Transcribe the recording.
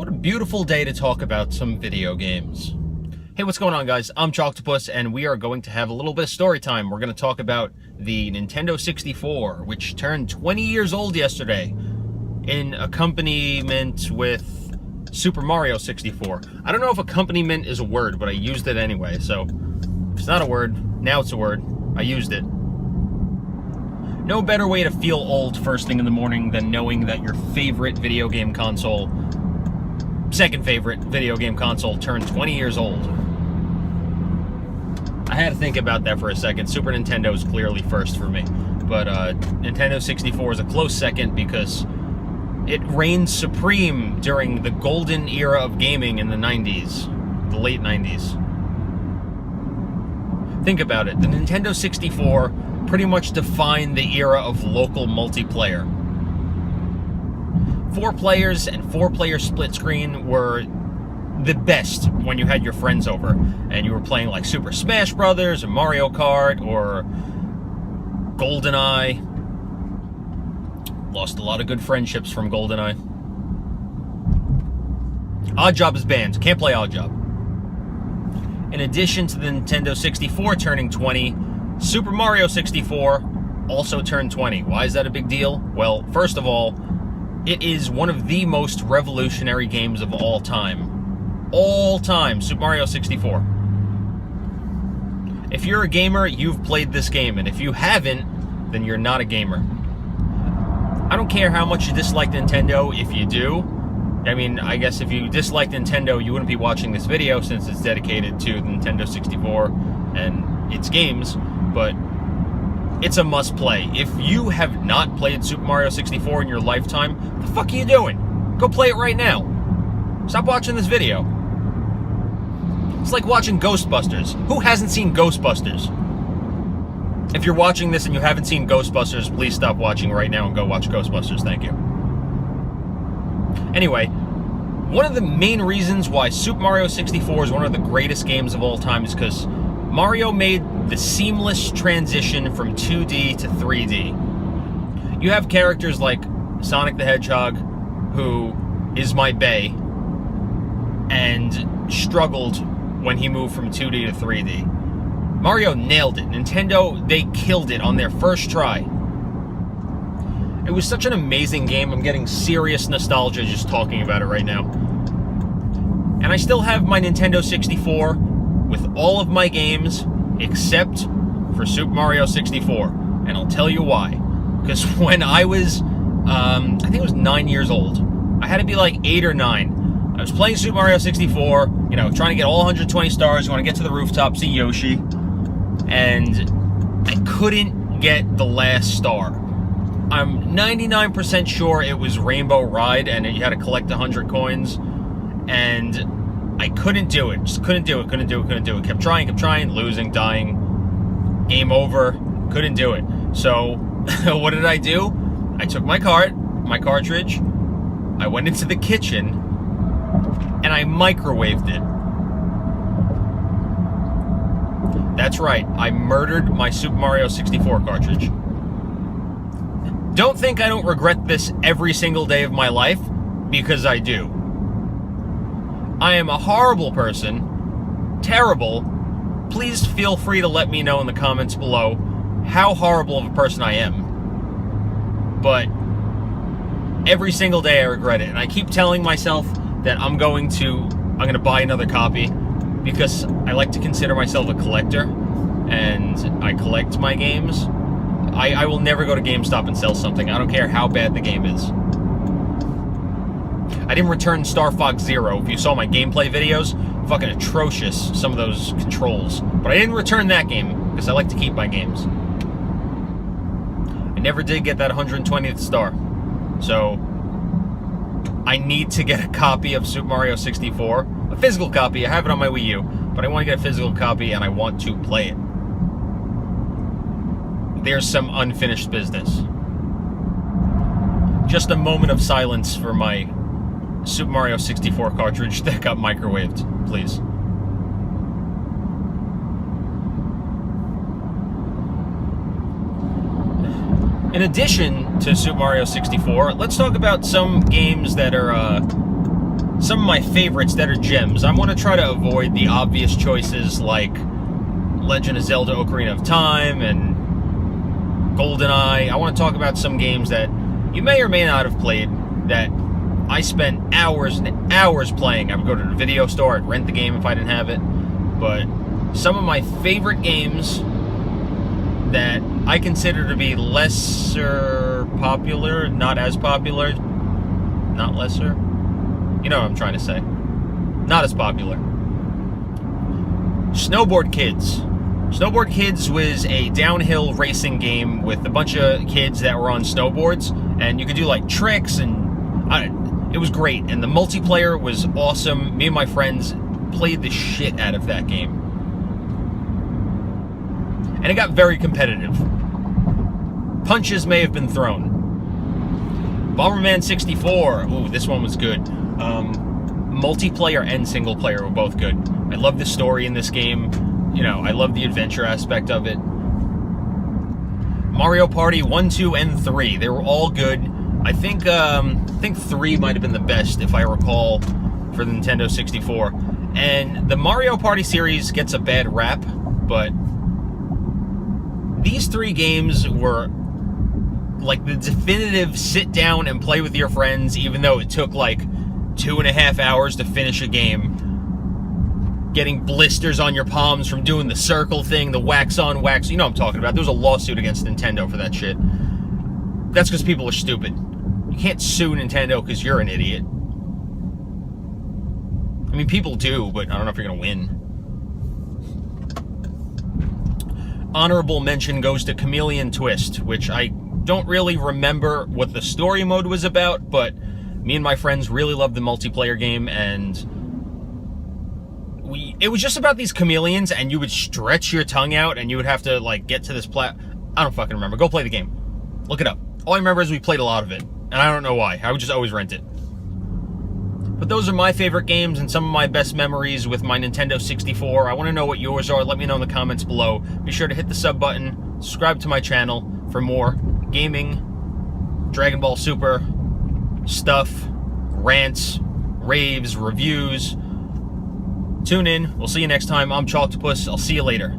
What a beautiful day to talk about some video games. Hey, what's going on, guys? I'm Choctopus, and we are going to have a little bit of story time. We're going to talk about the Nintendo 64, which turned 20 years old yesterday, in accompaniment with Super Mario 64. I don't know if accompaniment is a word, but I used it anyway, so if it's not a word, now it's a word. I used it. No better way to feel old first thing in the morning than knowing that your favorite video game console, second favorite video game console, turned 20 years old. I had to think about that for a second. Super Nintendo is clearly first for me, but Nintendo 64 is a close second because it reigned supreme during the golden era of gaming in the 90s, the late 90s. Think about it. The Nintendo 64 pretty much defined the era of local multiplayer. 4 players and 4-player split screen were the best when you had your friends over and you were playing like Super Smash Brothers or Mario Kart or GoldenEye. Lost a lot of good friendships from GoldenEye. Oddjob is banned. Can't play Oddjob. In addition to the Nintendo 64 turning 20, Super Mario 64 also turned 20. Why is that a big deal? Well, first of all, it is one of the most revolutionary games of all time. All time, Super Mario 64. If you're a gamer, you've played this game, and if you haven't, then you're not a gamer. I don't care how much you dislike Nintendo, if you do. I mean, I guess if you dislike Nintendo, you wouldn't be watching this video since it's dedicated to the Nintendo 64 and its games, but it's a must-play. If you have not played Super Mario 64 in your lifetime, what the fuck are you doing? Go play it right now. Stop watching this video. It's like watching Ghostbusters. Who hasn't seen Ghostbusters? If you're watching this and you haven't seen Ghostbusters, please stop watching right now and go watch Ghostbusters. Thank you. Anyway, one of the main reasons why Super Mario 64 is one of the greatest games of all time is because Mario made the seamless transition from 2D to 3D. You have characters like Sonic the Hedgehog, who is my bae, and struggled when he moved from 2D to 3D. Mario nailed it. Nintendo, they killed it on their first try. It was such an amazing game. I'm getting serious nostalgia just talking about it right now. And I still have my Nintendo 64 with all of my games except for Super Mario 64. And I'll tell you why. Because when I was, I think it was 9 years old, I had to be like 8 or 9. I was playing Super Mario 64, you know, trying to get all 120 stars. You want to get to the rooftop, see Yoshi. And I couldn't get the last star. I'm 99% sure it was Rainbow Ride, and you had to collect 100 coins. And I couldn't do it. Just couldn't do it. Kept trying, losing, dying. Game over. Couldn't do it. So, what did I do? I took my cartridge, I went into the kitchen, and I microwaved it. That's right, I murdered my Super Mario 64 cartridge. Don't think I don't regret this every single day of my life, because I do. I am a horrible person. Terrible. Please feel free to let me know in the comments below how horrible of a person I am. But every single day I regret it. And I keep telling myself that I'm going to buy another copy because I like to consider myself a collector and I collect my games. I will never go to GameStop and sell something. I don't care how bad the game is. I didn't return Star Fox Zero. If you saw my gameplay videos, fucking atrocious, some of those controls. But I didn't return that game, because I like to keep my games. I never did get that 120th star. So, I need to get a copy of Super Mario 64. A physical copy. I have it on my Wii U. But I want to get a physical copy, and I want to play it. There's some unfinished business. Just a moment of silence for my Super Mario 64 cartridge that got microwaved, please. In addition to Super Mario 64, let's talk about some games that are some of my favorites that are gems. I want to try to avoid the obvious choices like Legend of Zelda Ocarina of Time and GoldenEye. I want to talk about some games that you may or may not have played that I spent hours and hours playing. I would go to the video store, I'd rent the game if I didn't have it. But some of my favorite games that I consider to be lesser popular, not as popular, not lesser. You know what I'm trying to say. Not as popular. Snowboard Kids. Snowboard Kids was a downhill racing game with a bunch of kids that were on snowboards, and you could do like tricks, and it was great. And the multiplayer was awesome. Me and my friends played the shit out of that game. And it got very competitive. Punches may have been thrown. Bomberman 64. Ooh, this one was good. Multiplayer and single player were both good. I love the story in this game. You know, I love the adventure aspect of it. Mario Party 1, 2, and 3. They were all good. I think 3 might have been the best, if I recall, for the Nintendo 64. And the Mario Party series gets a bad rap, but these 3 games were like the definitive sit down and play with your friends, even though it took like 2.5 hours to finish a game. Getting blisters on your palms from doing the circle thing, the wax on, wax. You know what I'm talking about. There was a lawsuit against Nintendo for that shit. That's because people are stupid. You can't sue Nintendo because you're an idiot. I mean, people do, but I don't know if you're going to win. Honorable mention goes to Chameleon Twist, which I don't really remember what the story mode was about, but me and my friends really loved the multiplayer game, and it was just about these chameleons, and you would stretch your tongue out, and you would have to, like, get to this I don't fucking remember. Go play the game. Look it up. All I remember is we played a lot of it, and I don't know why. I would just always rent it. But those are my favorite games and some of my best memories with my Nintendo 64. I want to know what yours are. Let me know in the comments below. Be sure to hit the sub button, subscribe to my channel for more gaming, Dragon Ball Super stuff, rants, raves, reviews. Tune in. We'll see you next time. I'm Chalktopus. I'll see you later.